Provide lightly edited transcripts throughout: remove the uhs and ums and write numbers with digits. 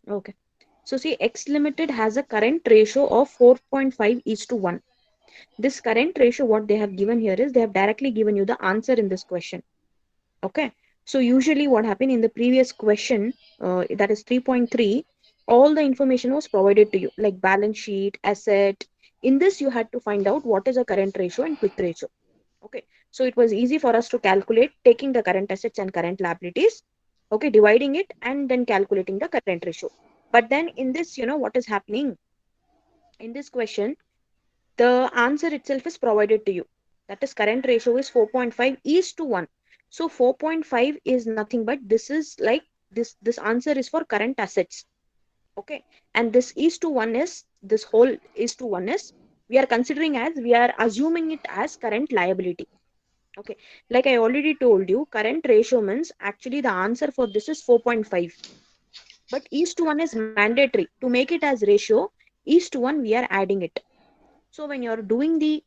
Okay. So see, X Limited has a current ratio of 4.5 is to 1. This current ratio, what they have given here is they have directly given you the answer in this question. Okay. So usually what happened in the previous question, that is 3.3, all the information was provided to you, like balance sheet, asset. In this, you had to find out what is a current ratio and quick ratio. Okay. So it was easy for us to calculate taking the current assets and current liabilities, okay, dividing it and then calculating the current ratio. But then in this, what is happening in this question, the answer itself is provided to you. That is current ratio is 4.5 is to 1. So 4.5 is nothing but this is like this answer is for current assets. Okay. And this is to 1 is this whole is to 1 is we are considering as we are assuming it as current liability. Okay. Like I already told you, current ratio means actually the answer for this is 4.5. But is to 1 is mandatory. To make it as ratio, is to 1 we are adding it. So when you're doing the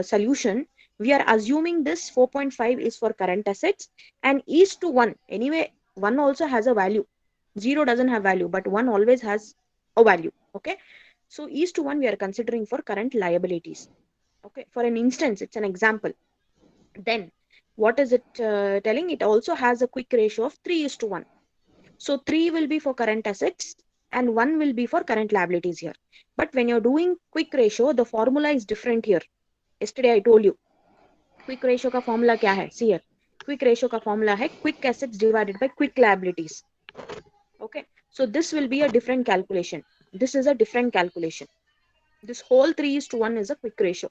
solution, we are assuming this 4.5 is for current assets and is to 1. Anyway, 1 also has a value. 0 doesn't have value, but 1 always has a value. Okay. So is to 1 we are considering for current liabilities. Okay. For an instance, it's an example. Then what is it telling? It also has a quick ratio of 3 is to 1. So 3 will be for current assets and 1 will be for current liabilities here. But when you're doing quick ratio, the formula is different here. Yesterday I told you, quick ratio का formula क्या है? See here. Quick ratio का formula है quick assets divided by quick liabilities. Okay. So this will be a different calculation. This is a different calculation. This whole 3 is to 1 is a quick ratio.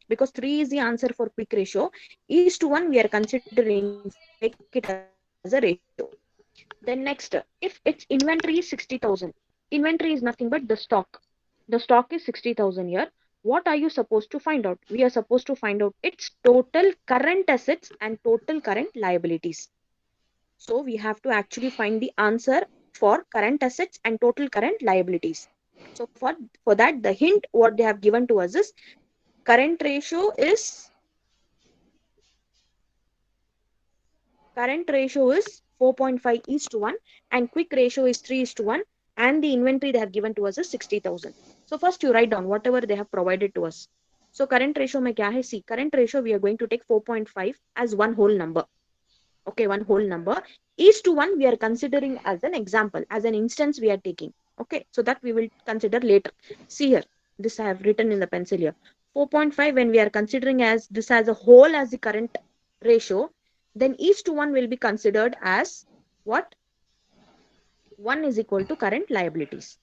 Because 3 is the answer for quick ratio. Is to 1 we are considering for make it as a ratio. Then next, if its inventory is 60,000, inventory is nothing but the stock. The stock is 60,000 here. What are you supposed to find out? We are supposed to find out its total current assets and total current liabilities. So we have to actually find the answer for current assets and total current liabilities. So for that, the hint what they have given to us is current ratio is 4.5 is to 1 and quick ratio is 3 is to 1 and the inventory they have given to us is 60,000. So first you write down whatever they have provided to us. So current ratio mein kya hai? See, current ratio we are going to take 4.5 as one whole number. Okay, one whole number. Is to 1 we are considering as an example, as an instance we are taking. Okay, so that we will consider later. See here, this I have written in the pencil here. 4.5 when we are considering as this as a whole as the current ratio, then is to 1 will be considered as what? 1 is equal to current liabilities.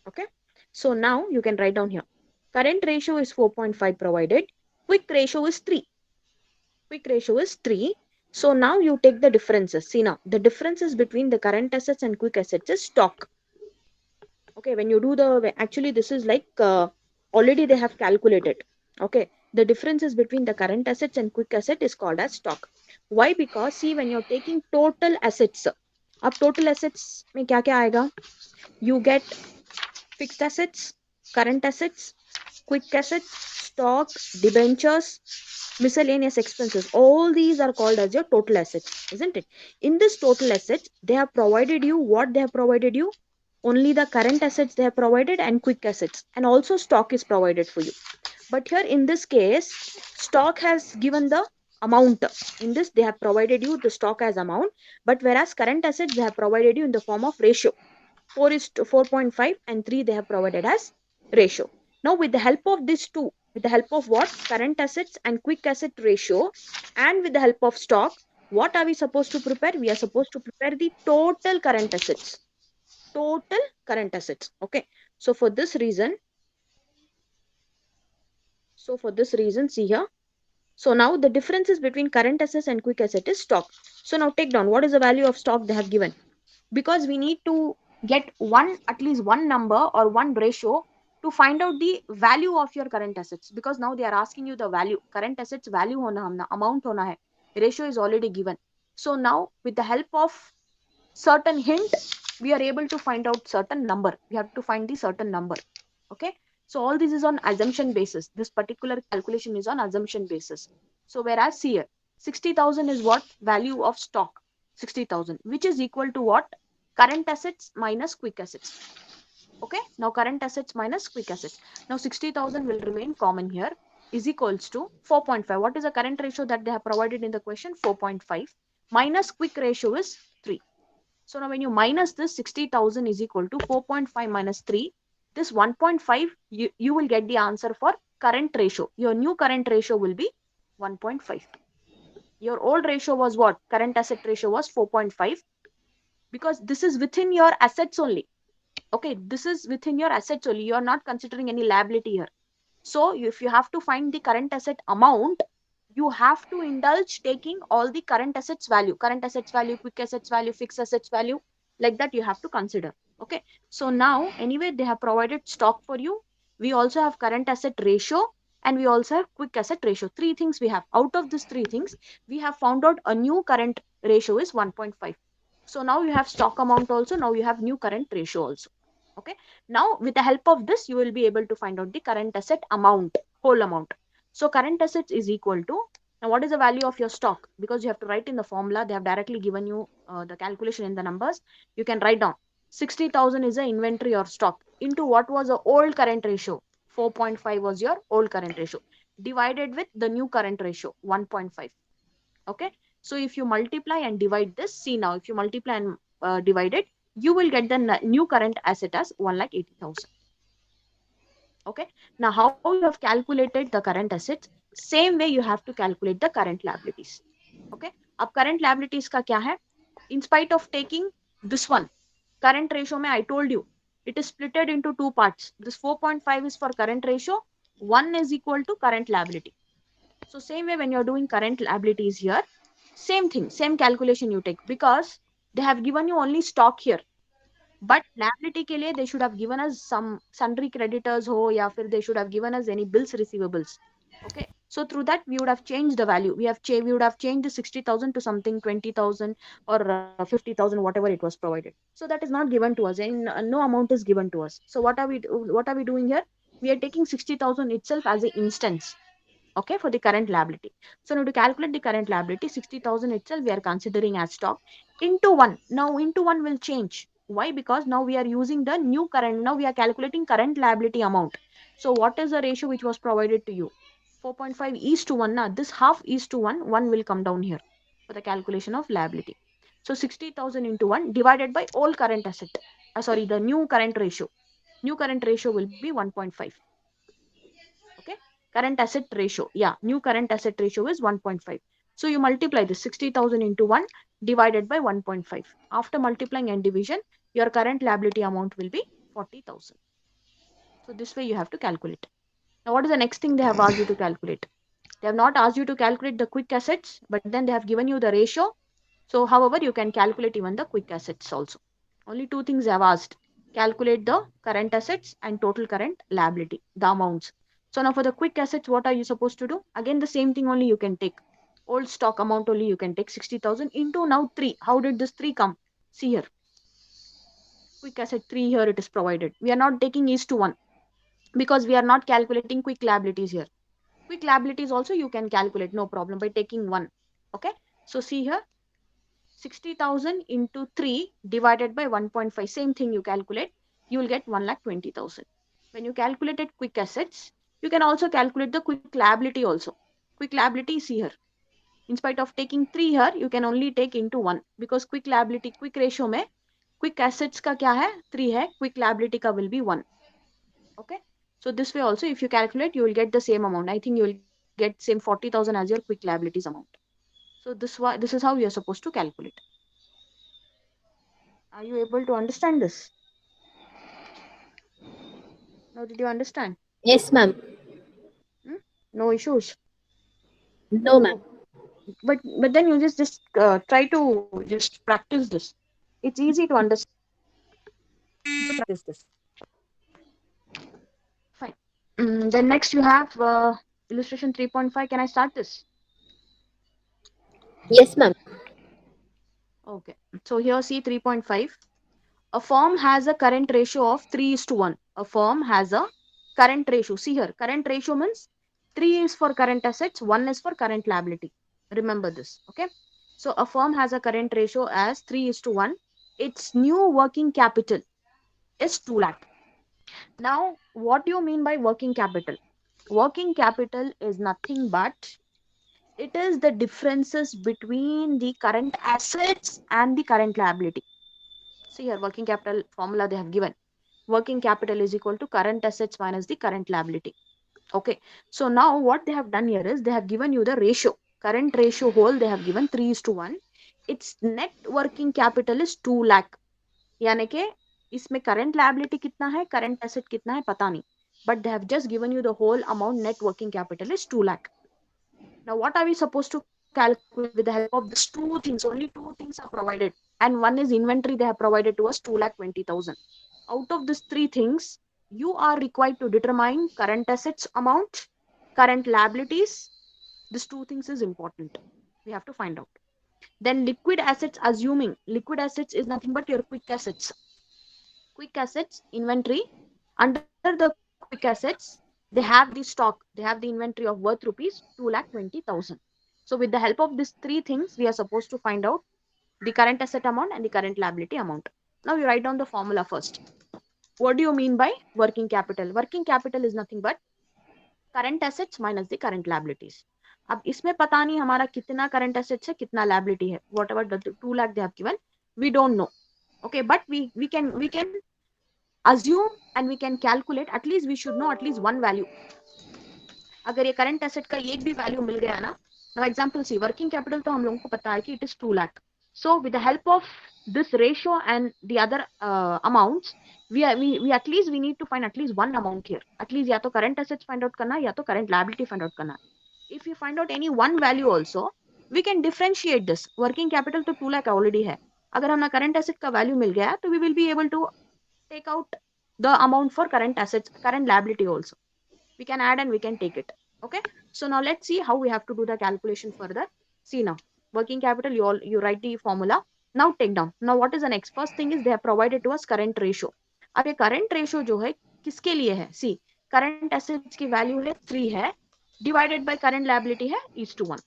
Okay. So now you can write down here. Current ratio is 4.5 provided. Quick ratio is 3. Quick ratio is 3. So now you take the differences. See now, the differences between the current assets and quick assets is stock. Okay. When you do actually this is like already they have calculated. Okay. The differences between the current assets and quick asset is called as stock. Why? Because see when you're taking total assets, अब total assets में क्या क्या आएगा? You get fixed assets, current assets, quick assets, stock, debentures, miscellaneous expenses. All these are called as your total assets, isn't it? In this total assets, they have provided you what they have provided you? Only the current assets they have provided and quick assets, and also stock is provided for you. But here in this case, stock has given the amount. In this, they have provided you the stock as amount, but whereas current assets they have provided you in the form of ratio. 4 is to 4.5 and 3 they have provided as ratio. Now with the help of these two, with the help of what? Current assets and quick asset ratio, and with the help of stock, what are we supposed to prepare? We are supposed to prepare the total current assets. Total current assets. Okay. So for this reason, see here. So now the differences between current assets and quick asset is stock. So now take down what is the value of stock they have given, because we need to get one, at least one number or one ratio to find out the value of your current assets, because now they are asking you the value. Current assets value hona humna, amount hona hai, ratio is already given. So now with the help of certain hint, we are able to find out certain number. We have to find the certain number. Okay. So all this is on assumption basis. This particular calculation is on assumption basis. So whereas here 60,000 is what? Value of stock. 60,000, which is equal to what? current assets minus quick assets. Okay, now current assets minus quick assets. Now 60,000 will remain common here, is equals to 4.5. What is the current ratio that they have provided in the question? 4.5 minus quick ratio is 3. So now when you minus this, 60,000 is equal to 4.5 minus 3. This 1.5, you will get the answer for current ratio. Your new current ratio will be 1.5. Your old ratio was what? Current asset ratio was 4.5, because this is within your assets only. Okay, this is within your assets only. You are not considering any liability here. So if you have to find the current asset amount, you have to indulge taking all the current assets value, quick assets value, fixed assets value, like that you have to consider. Okay, so now anyway they have provided stock for you. We also have current asset ratio, and we also have quick asset ratio. Three things we have. Out of these three things, we have found out a new current ratio is 1.5. So now you have stock amount also, now you have new current ratio also. Okay, now with the help of this, you will be able to find out the current asset amount, whole amount. So current assets is equal to, now what is the value of your stock? Because you have to write in the formula, they have directly given you the calculation in the numbers. You can write down 60,000 is the inventory or stock into what was the old current ratio. 4.5 was your old current ratio, divided with the new current ratio 1.5. Okay, so if you multiply and divide this, see now, if you multiply and divide it, you will get the new current asset as 1,80,000. Okay, now how you have calculated the current assets, same way you have to calculate the current liabilities. Okay, अब current liabilities का क्या है? In spite of taking this one, current ratio में I told you, it is splitted into two parts. This 4.5 is for current ratio, 1 is equal to current liability. So same way when you're doing current liabilities here, same thing, same calculation you take, because they have given you only stock here. But liability के लिए they should have given us some sundry creditors हो, या फिर they should have given us any bills receivables. Okay, so through that we would have changed the value. We would have changed the 60,000 to something 20,000 or 50,000, whatever it was provided. So that is not given to us, and no amount is given to us. So what are we doing here? We are taking 60,000 itself as an instance. Okay, for the current liability. So now to calculate the current liability, 60,000 itself we are considering as stock into 1. Now into 1 will change. Why? Because now we are using the new current. Now we are calculating current liability amount. So what is the ratio which was provided to you? 4.5 is to 1. Now this half is to 1. 1 will come down here for the calculation of liability. So 60,000 into 1 divided by all current asset. Sorry, the new current ratio. New current ratio will be 1.5. Okay, current asset ratio, yeah, new current asset ratio is 1.5. So you multiply this 60,000 into 1 divided by 1.5. After multiplying and division, your current liability amount will be 40,000. So this way you have to calculate. Now what is the next thing they have asked you to calculate? They have not asked you to calculate the quick assets, but then they have given you the ratio. So however, you can calculate even the quick assets also. Only two things they have asked: calculate the current assets and total current liability, the amounts. So now for the quick assets, what are you supposed to do? Again, the same thing only you can take. Old stock amount only you can take 60,000 into now 3. How did this 3 come? See here. Quick asset 3 here it is provided. We are not taking is to 1 because we are not calculating quick liabilities here. Quick liabilities also you can calculate, no problem, by taking 1. Okay. So see here, 60,000 into 3 divided by 1.5. Same thing you calculate. You will get 1,20,000. When you calculated quick assets, you can also calculate the quick liability also. Quick liability see here. In spite of taking 3 here, you can only take into 1 because quick liability, quick ratio में quick assets का क्या है? 3 है. Quick liability का will be 1. Okay. So this way also, if you calculate, you will get the same amount. I think you will get same 40,000 as your quick liabilities amount. So this is how you are supposed to calculate. Are you able to understand this? Now, did you understand? Yes, ma'am. Hmm? No issues. No, ma'am. But then you just try to just practice this. It's easy to understand. Practice this. Fine. Then next you have illustration 3.5. Can I start this? Yes, ma'am. Okay. So here see 3.5. A firm has a current ratio of 3 is to 1. A firm has a current ratio. See here, current ratio means 3 is for current assets, 1 is for current liability. Remember this. Okay. So a firm has a current ratio as 3 is to 1. its new working capital is 2 lakh. Now, what do you mean by working capital? Working capital is nothing but it is the differences between the current assets and the current liability. See here, working capital formula they have given. Working capital is equal to current assets minus the current liability. Okay. So now what they have done here is they have given you the ratio. Current ratio whole they have given 3 is to 1. Its net working capital is 2 lakh. यानी कि इसमें current liability कितना है, current asset कितना है पता नहीं, but they have just given you the whole amount. Net working capital is 2 lakh. Now what are we supposed to calculate with the help of these two things? Only two things are provided, and one is inventory. They have provided to us 2,20,000. Out of these three things, you are required to determine current assets amount, current liabilities. These two things is important. We have to find out. Then liquid assets, assuming liquid assets is nothing but your quick assets. Quick assets inventory. Under the quick assets, they have the stock, they have the inventory of worth rupees 2,20,000. So with the help of these three things, we are supposed to find out the current asset amount and the current liability amount. Now you write down the formula first. What do you mean by working capital? Working capital is nothing but current assets minus the current liabilities. अब इसमें पता नहीं हमारा कितना current assets है कितना liability है. Whatever the 2 lakh they have given, we don't know. Okay, but we can assume and we can calculate. At least we should know at least one value. अगर ये करंट एसेट का एक भी value मिल गया ना, now example see working capital तो हम लोगों को पता है कि it is 2 lakh. So with the help of this ratio and the other amounts, we at least we need to find at least one amount here. At least या तो current assets find out करना है या तो current liability find out करना है. If you find out any one value also, we can differentiate this. Working capital तो 2 lakh already है. अगर हमें current asset का value मिल गया तो we will be able to take out the amount for current assets, current liability also. We can add and we can take it. Okay, so now let's see how we have to do the calculation further. See now, working capital, you write the formula. Now take down. Now what is the next? First thing is they have provided to us current ratio. अब ये current ratio जो है किसके लिए है? See, current assets की value है 3 है, divided by current liability है is to 1.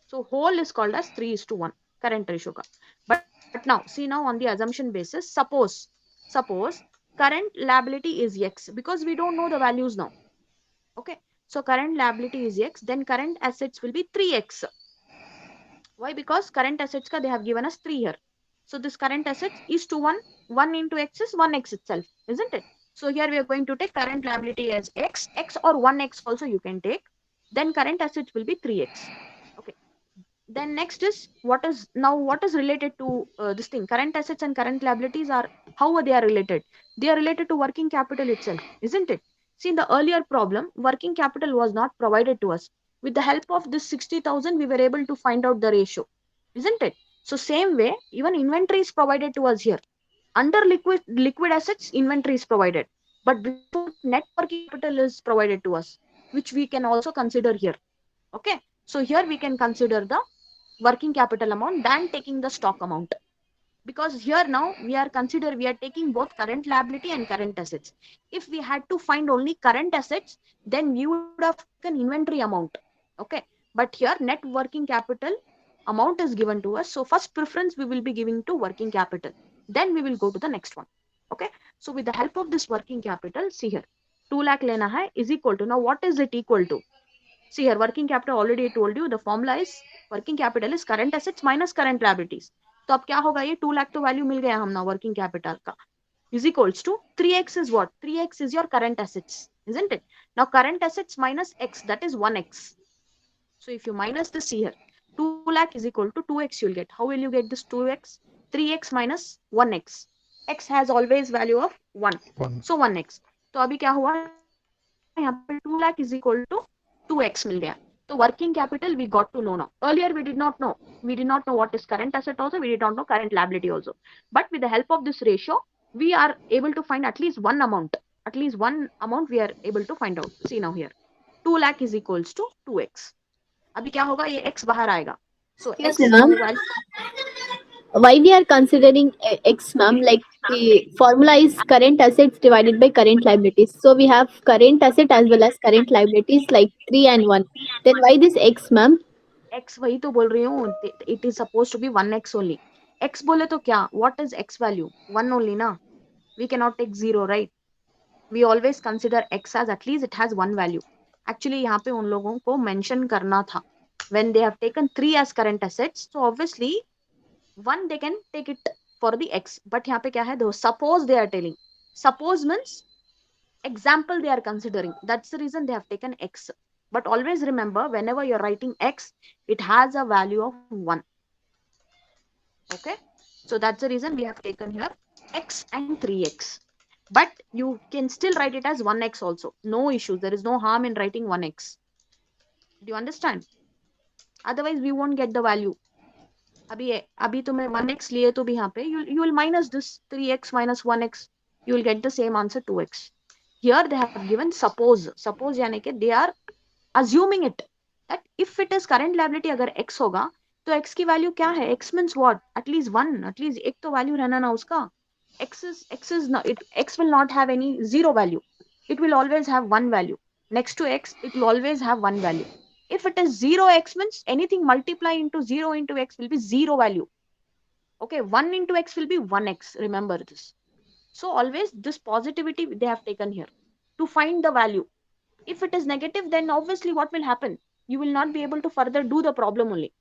So whole is called as 3 is to 1 current ratio का. But now see, now on the assumption basis, suppose current liability is x, because we don't know the values now. Okay, so current liability is x, then current assets will be 3x. Why? Because current assets ka they have given us 3 here. So this current assets is to 1. 1 into x is 1x itself, isn't it? So here we are going to take current liability as x or 1x also you can take. Then current assets will be 3x. Okay. Then next is what is related to this thing. Current assets and current liabilities are, how they are related? They are related to working capital itself, isn't it? See, in the earlier problem, working capital was not provided to us. With the help of this 60,000, we were able to find out the ratio, isn't it? So same way, even inventory is provided to us here. Under liquid assets, inventory is provided. But before that, net working capital is provided to us, which we can also consider here. Okay. So here we can consider the working capital amount than taking the stock amount, because here now we are taking both current liability and current assets. If we had to find only current assets, then we would have taken inventory amount. Okay, but here net working capital amount is given to us, so first preference we will be giving to working capital, then we will go to the next one. Okay, so with the help of this working capital, see here 2 lakh lena hai is equal to, now what is it equal to? See here, working capital already I told you the formula is working capital is current assets minus current liabilities. तो अब क्या होगा, ये 2 लाख तो value मिल गया हम ना वर्किंग कैपिटल का, is equals to 3x is what? 3x is your current assets, isn't it? Now current assets minus x, that is 1x. So if you minus this here, 2 lakh is equal to 2x you'll get. How will you get this 2x? 3x minus 1x. X has always value of 1. So 1x. तो अभी क्या हुआ यहाँ पे 2 lakh is equal to 2x मिल गया. So working capital we got to know now. Earlier we did not know. We did not know what is current asset also. We did not know current liability also. But with the help of this ratio, we are able to find at least one amount. At least one amount we are able to find out. See now here. 2 lakh is equals to 2x. अभी क्या होगा, ये x बाहर आएगा. So Yes, x ma'am. now value. Why we are considering X, ma'am? Like the formula is current assets divided by current liabilities. So we have current asset as well as current liabilities like 3 and 1. Then why this X, ma'am? X वही तो बोल रही हूँ. It is supposed to be 1x only. x बोले तो क्या, what is x value? 1 only ना, we cannot take 0, right? We always consider x as at least it has one value. Actually यहाँ पे उन लोगों को mention करना था, when they have taken 3 as current assets, so obviously 1 they can take it for the x, but यहाँ पे क्या है, suppose they are telling, suppose means example they are considering, that's the reason they have taken x. But always remember, whenever you're writing x, it has a value of 1. Okay, so that's the reason we have taken here x and 3x. But you can still write it as 1x also, no issues, there is no harm in writing 1x. Do you understand? Otherwise we won't get the value. अभी तुम्हें 1x लिए तो भी यहाँ पे you will minus this 3x minus 1x, you will get the same answer 2x. Here they have given suppose यानी कि they are assuming it that if it is current liability अगर x होगा तो x की value क्या है, x means what, at least 1, at least एक तो वैल्यू रहना ना उसका. x is not, x will not have any zero value, it will always have one value. Next to x it will always have one value. If it is 0x means anything multiply into 0 into x will be 0 value. Okay, 1 into x will be 1x, remember this. So always this positivity they have taken here to find the value. If it is negative, then obviously what will happen, you will not be able to further do the problem only.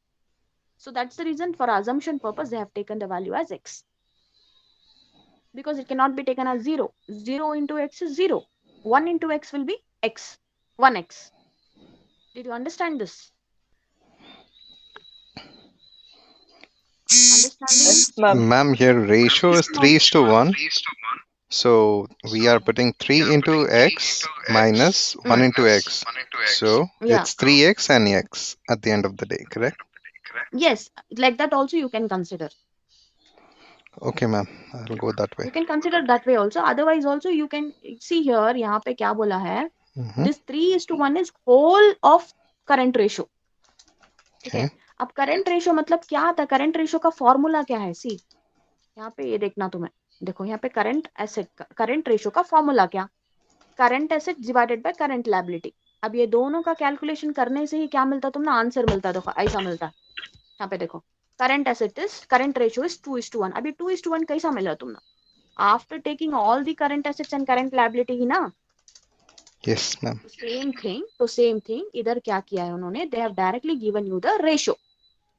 So that's the reason for assumption purpose they have taken the value as x, because it cannot be taken as 0. 0 into x is 0, 1 into x will be x, 1x. Did you understand this? Understanding? Yes, ma'am. Ma'am, here ratio is 3 is to 1. So we are putting 3 into x minus 1 into x. So Yeah. it's 3x and x at the end of the day, correct? Yes, like that also you can consider. Okay, ma'am. I'll go that way. You can consider that way also. Otherwise also you can see here, यहाँ पे क्या बोला है, Mhm. this 3 is to 1 is whole of current ratio. ठीक है, Okay. अब current ratio मतलब क्या आता है, करंट रेशियो का फॉर्मूला क्या है, सी यहाँ पे ये देखना तुम्हें, देखो यहाँ पे करंट एसेट का, करंट रेशियो का फॉर्मूला क्या, current asset divided by current liability. अब ये दोनों का कैलकुलेशन करने से ही क्या मिलता है, तुमने आंसर मिलता है, देखो ऐसा मिलता है. यहाँ पे देखो current asset is, current ratio is 2:1. अभी 2:1 कैसा मिला तुमने, after taking all the current assets and current liability ही ना. Yes, ma'am. सेम थिंग इधर क्या किया है उन्होंने, they have directly given you the ratio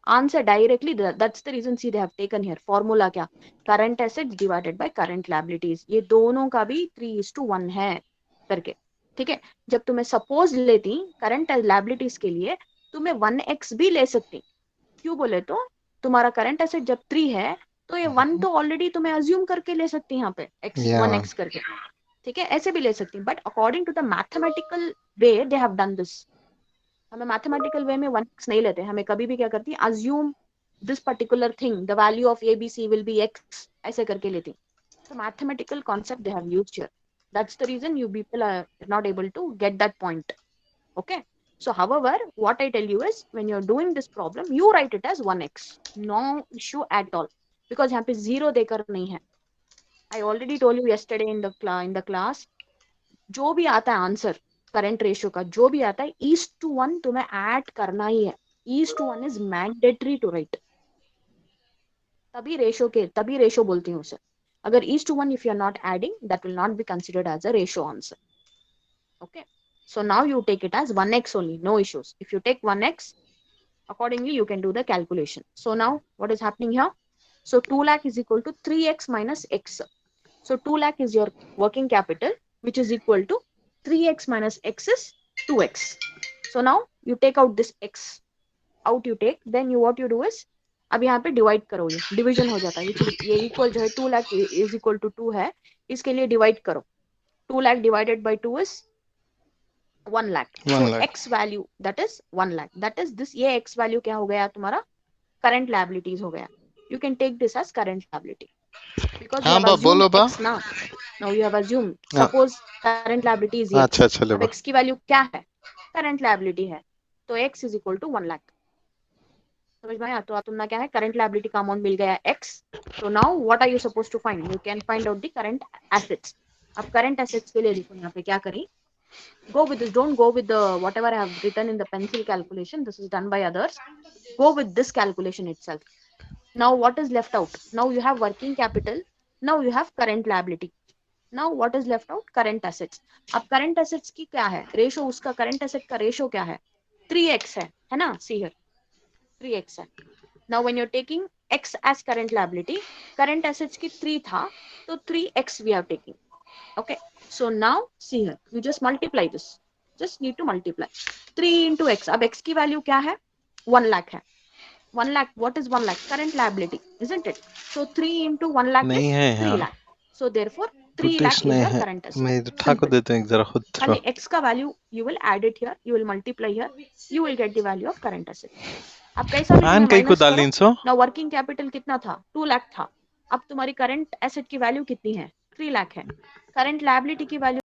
answer directly. That's the reason see they have taken here formula क्या, current assets divided by current liabilities. ये दोनों का भी 3:1 है करके. ठीक है, जब तुम्हें सपोज लेती करंट लायबिलिटीज के लिए तुम्हें 1x भी ले सकती. क्यों बोले तो तुम्हारा करंट एसेट जब 3 है तो ये 1 तो ऑलरेडी तुम्हें अज्यूम करके ले सकती यहाँ पे x Yeah, 1x करके. ठीक है, ऐसे भी ले सकती, but according to the mathematical way they have done this. हमें मैथमेटिकल वे में 1x नहीं लेते, हमें कभी भी क्या करती है, assume this particular thing, the value of ABC will be x, ऐसे करके लेती. So mathematical concept they have used here. That's the reason you people are not able to get that point. Okay. So however, what I tell you is when you're doing this problem, you write it as 1x. No issue at all. Because यहाँ पे 0 देकर नहीं है. I already told you yesterday in the class, जो भी आता है answer current ratio का, जो भी आता है E:1 तुम्हें ऐड करना ही है. E:1 is mandatory to write. तभी रेशियो बोलती हूँ उसे. अगर E:1 if you are not adding, that will not be considered as a ratio answer. Okay, so now you take it as 1x only, no issues. If you take 1x, accordingly you can do the calculation. So now what is happening here, so 2 lakh is equal to 3x minus x. So 2 lakh is your working capital, which is equal to 3x minus x is 2x. So now you take out this x out, you take, then you what you do is अब यहाँ पे divide करो, ये division हो जाता है. ये equal जो है 2 लाख इज इक्वल टू 2 है, इसके लिए डिवाइड करो. 2 lakh divided by 2 is 1 lakh. So x value that is 1 lakh, that is this. ये एक्स वैल्यू क्या हो गया तुम्हारा, करंट लायबिलिटीज हो गया. You can take this as current liability because you have assumed x now. Now you have assumed, suppose current liability is x. अब x की value क्या है, करंट लायबिलिटी है, तो x is equal to 1 lakh. समझ में आया, तो तुमने क्या है, करंट लायबिलिटी का अमाउंट मिल गया x. तो now what are you suppose to find, you can find out the current assets. अब करंट एसेट्स के लिए देखो यहाँ पे क्या करें, go with this, don't go with the whatever I have written in the pencil calculation, this is done by others. Go with this calculation itself. Now what is left out? Now you have working capital, now you have current liability. Now what is left out? Current assets. अब current assets की क्या है ratio? उसका current asset का ratio क्या है? 3x है ना? See here 3x है. Now when you're taking x as current liability, current assets की 3 था तो 3x we are taking. Okay, so now see here, you just multiply this, just need to multiply 3 into x. अब x की value क्या है? 1 lakh है. 1 lakh, what is 1 lakh? Current liability, isn't it? So 3 into 1 lakh नहीं is है 3 यार, lakh. So therefore 3 टूटिस lakh is नहीं your है. current asset. मैं इधर ठाकुर Simple. देते हैं जरा खुद थ्रो. खाली x का value you will add it here, you will multiply here, you will get the value of current asset. अब कैसा भी फैन तुम्हें कहीं को माइनस डाल करो. इंसो. Now working capital कितना था? 2 lakh था. अब तुम्हारी current asset की वैल्यू कितनी है? 3 lakh है. Current liability की वैल्यू